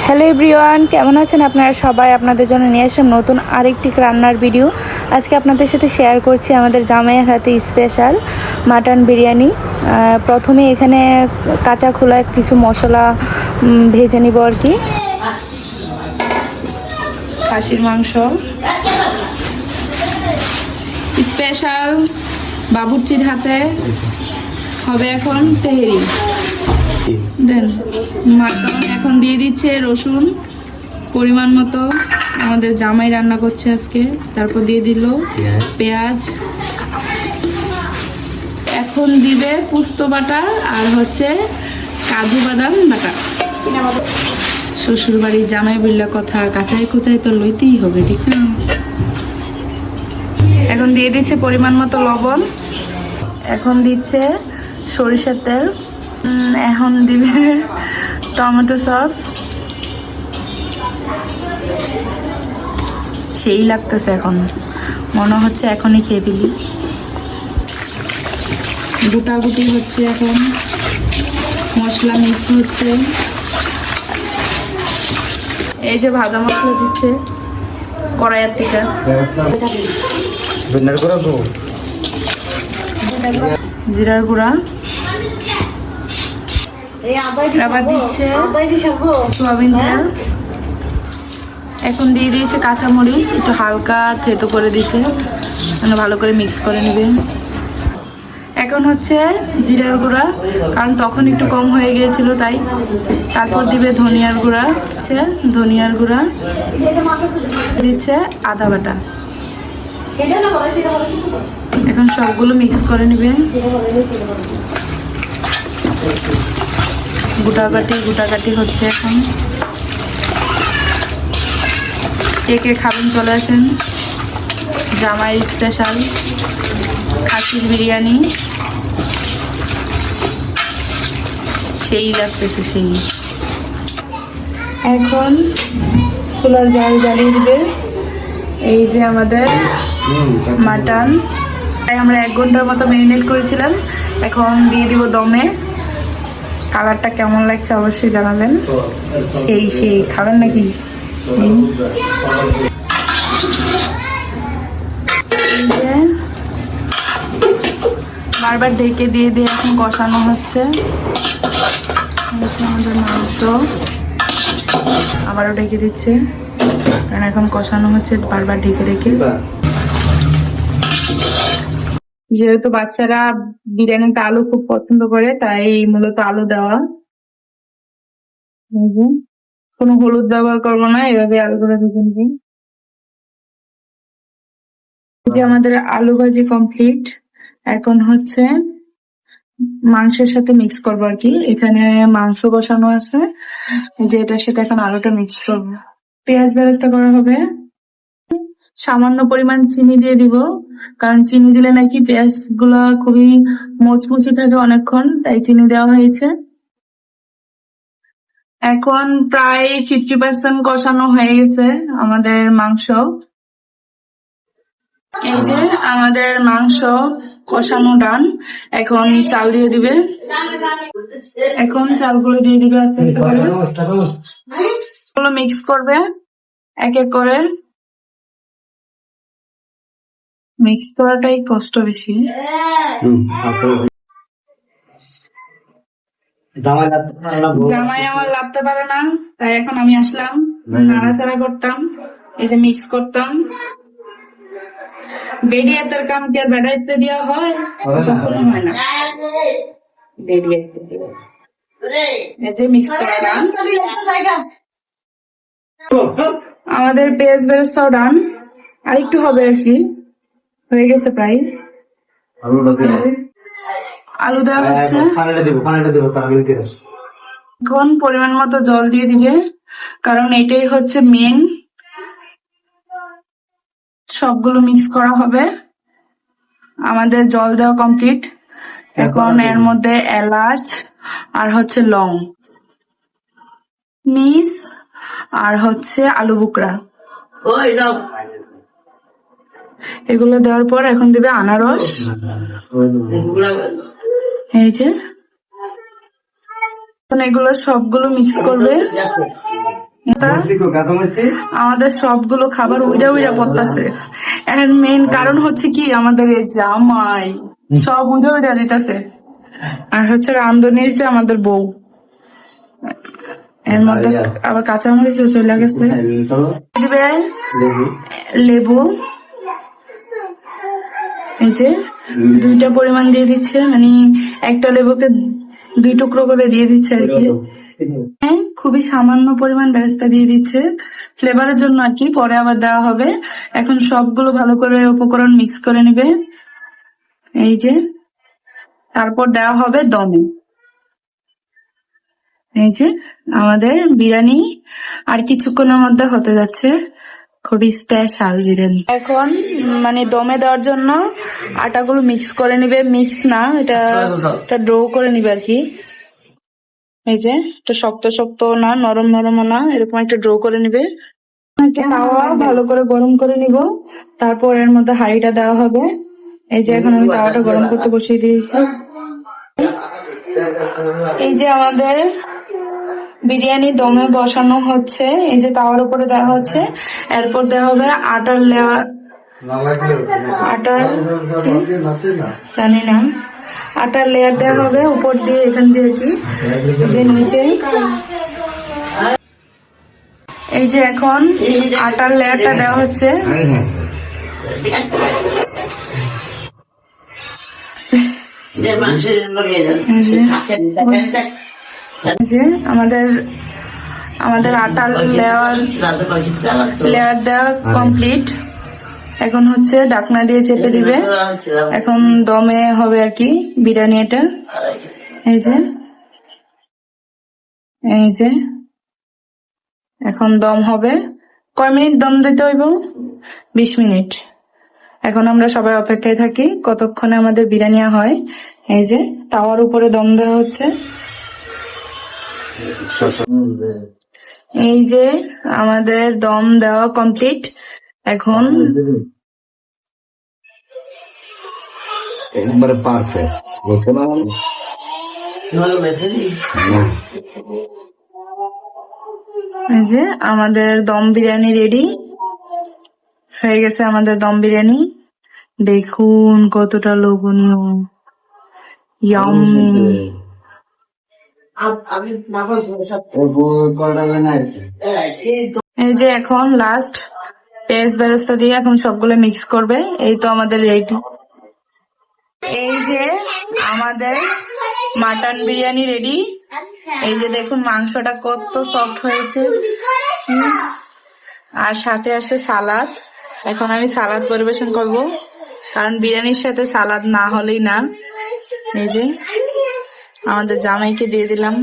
Hello everyone, কেমন আছেন আপনারা সবাই? আপনাদের জন্য নিয়ে আসলাম নতুন আরেকটি রান্নার ভিডিও। আজকে আপনাদের সাথে শেয়ার করছি আমাদের জামাইয়ের হাতে স্পেশাল মাটন বিরিয়ানি। প্রথমে এখানে কাঁচা খোলা কিছু মশলা ভেজে নিব আর কি। খাসির মাংস স্পেশাল বাবুর্চির হাতে হবে এখন তেহেরি। দেন মাটন এখন দিয়ে দিচ্ছে রসুন পরিমাণ মতো, আমাদের জামাই রান্না করছে আজকে। তারপর দিয়ে দিল পেঁয়াজ, এখন দিবে পোস্ত বাটা আর হচ্ছে কাজু বাদাম বাটা। শ্বশুর বাড়ির জামাই বললে কথা, কাঁচাই কুচাই তো লইতেই হবে, ঠিক না? এখন দিয়ে দিচ্ছে পরিমাণ মতো লবণ, এখন দিচ্ছে সরিষার তেল, এখন দিবে টমেটো সস। সেই লাগতেছে, এখন মনে হচ্ছে এখনই খেয়ে ফেলি। গুটাগুটি হচ্ছে, এখন মশলা মিক্স হচ্ছে। এই যে ভাজা মশলা দিচ্ছে কড়াইয়ের থেকে, জিরার গুঁড়া, আবার দিচ্ছে সোয়াবিন তেল। এখন দিয়ে দিয়েছে কাঁচামরিচ, একটু হালকা থেতো করে দিয়েছে, মানে ভালো করে মিক্স করে নেবে। এখন হচ্ছে জিরার গুঁড়া, কারণ তখন একটু কম হয়ে গিয়েছিল তাই। তারপর দিবে ধনিয়ার গুঁড়া, ধনিয়ার গুঁড়া দিচ্ছে আদা বাটা। এখন সবগুলো মিক্স করে নেবে। গোটাকাটি হচ্ছে এখন। কে কে খাবেন চলে আসেন, জামাই স্পেশাল খাসির বিরিয়ানি। সেই লাগতেছে সেই। এখন চুলার জাল জ্বালিয়ে দিবে। এই যে আমাদের মাটন, তাই আমরা 1 ঘন্টার মতো ম্যারিনেট করেছিলাম। এখন দিয়ে দিব দমে। কালারটা কেমন লাগছে অবশ্যই জানাবেন। সেই খাবেন নাকি? বারবার ঢেকে দিয়ে এখন কষানো হচ্ছে। আমাদের মাংস আবারও ঢেকে দিচ্ছে, কারণ এখন কষানো হচ্ছে বারবার ঢেকে। যেহেতু বাচ্চারা বিরিয়ানিতে আলু খুব পছন্দ করে, তাই মূলত আলু দেওয়া। কোনো হলুদ ব্যবহার করবো না, এভাবে আলুগুলো ভেজে নিবি। যে আমাদের আলু ভাজি কমপ্লিট। এখন হচ্ছে মাংসের সাথে মিক্স করবো আর কি। এখানে মাংস বসানো আছে, যেটা সেটা এখন আলুটা মিক্স করবো। পেঁয়াজ বেরেস্তা করা হবে। সামান্য পরিমাণ চিনি দিয়ে দিব, কারণ চিনি দিলে নাকি পেঁয়াজ গুলা খুবই মচমচি থাকে অনেকক্ষণ, তাই চিনি দেওয়া হয়েছে। এখন প্রায় 50% কষানো হয়ে গেছে আমাদের মাংস। এই যে আমাদের মাংস কষানো ডান। এখন চাল দিয়ে দিবে। এখন চালগুলো দিয়ে দিবে, মিক্স করবে এক এক করে। মিক্স করাটাই কষ্ট বেশি। জামাই আমার লাগতে পারে না, তাই এখন আমি আসলাম, নাড়াচাড়া করতাম, এই যে মিক্স করতাম। বেডিয়াতের কাম কি আর বেড়াইতে দেওয়া হয়? কখনো হয় না। মিক্স করা আমাদের পেঁয়াজ বেরেস্তাও ডান, আর একটু হবে আর কি, হয়ে গেছে প্রায়। আলু দেওয়া হচ্ছে। এখন পরিমাণ মতো জল দিয়ে দিবে, কারণ এটাই হচ্ছে মেন। সবগুলো মিক্স করা হবে। আমাদের জল দেওয়া কমপ্লিট। এখন এর মধ্যে এলাচ আর হচ্ছে লং, মিস আর হচ্ছে আলু বুকরা, এগুলো দেওয়ার পর এখন দিবে আনারস। এই যে এখন এগুলো সবগুলো মিক্স করবে। আমাদের সবগুলো খাবার উইড়া উইড়া পড়তেছে। এর মেইন কারণ হচ্ছে কি আমাদের এই জামাই সব উইড়া উইড়া দিতেছে, আর হচ্ছে রান্ধনি হচ্ছে আমাদের বউ। এর মধ্যে আবার কাঁচামরিচ চলে গেছে। দিবে লেবু, এই যে 2টা পরিমাণ দিয়ে দিচ্ছে, মানে একটা লেবুকে 2 টুকরো করে দিয়ে দিচ্ছে আর কি। হ্যাঁ, খুবই সামান্য পরিমাণ বেরেস্তা দিয়ে দিচ্ছে ফ্লেভারের জন্য আর কি, পরে আবার দেওয়া হবে। এখন সবগুলো ভালো করে উপকরণ মিক্স করে নিবে, এই যে। তারপর দেওয়া হবে দমে। এই যে আমাদের বিরিয়ানি আর কিছুক্ষণের মধ্যে হতে যাচ্ছে, খুবই স্পেশাল বিরিয়ানি। এখন মানে দমে দেওয়ার জন্য আটাগুলো মিক্স করে নিবে, মিক্স না এটা ড্রো করে নিবে আর কি। এই যে এটা শক্ত শক্ত না, নরম নরম না, এরকম একটা ড্রো করে নিবে। তাওয়া ভালো করে গরম করে নিব, তারপর এর মধ্যে হাঁড়িটা দেওয়া হবে। এই যে এখন আমি তাওয়াটা গরম করতে বসিয়ে দিয়েছি। এই যে আমাদের বিরিয়ানি দমে বসানো হচ্ছে, এই যে তাওয়ার উপরে দেওয়া হচ্ছে। এরপর দেওয়া হবে আটার লেয়ার, জানি না, আটার লেয়ার দেওয়া হবে উপর দিয়ে, এখান দিয়ে কি যে নিচে। এই যে এখন আটার লেয়ারটা দেওয়া হচ্ছে। যে আমাদের আটার লেয়ার দেওয়া কমপ্লিট। এখন হচ্ছে ঢাকনা দিয়ে চেপে দিবে, এখন দমে হবে আর কি বিরিয়ানি এটা। এই যে এখন দম হবে। কয় মিনিট দম দিতে হইব? 20 মিনিট। এখন আমরা সবাই অপেক্ষায় থাকি কতক্ষণে আমাদের বিরিয়ানি হয়। এই যে তাওয়ার উপরে দম দেওয়া হচ্ছে। এই যে আমাদের দম দেওয়া কমপ্লিট। এখন একবারে পারফেক্ট। এই যে আমাদের দম বিরিয়ানি রেডি হয়ে গেছে। আমাদের দম বিরিয়ানি দেখুন কতটা লোভনীয়, ইয়াম্মি। এই যে এখন লাস্ট পেঁয়াজ বেরেস্তা দিয়ে এখন সবগুলো মিক্স করবে। এই তো আমাদের রেডি। এই যে আমাদের মাটন বিরিয়ানি রেডি। এই যে দেখুন মাংসটা কত সফট হয়েছে, আর সাথে আছে সালাদ। এখন আমি সালাদ পরিবেশন করব, কারণ বিরিয়ানির সাথে সালাদ না হলেই না। এই যে আমাদের জামাইকে দিয়ে দিলাম।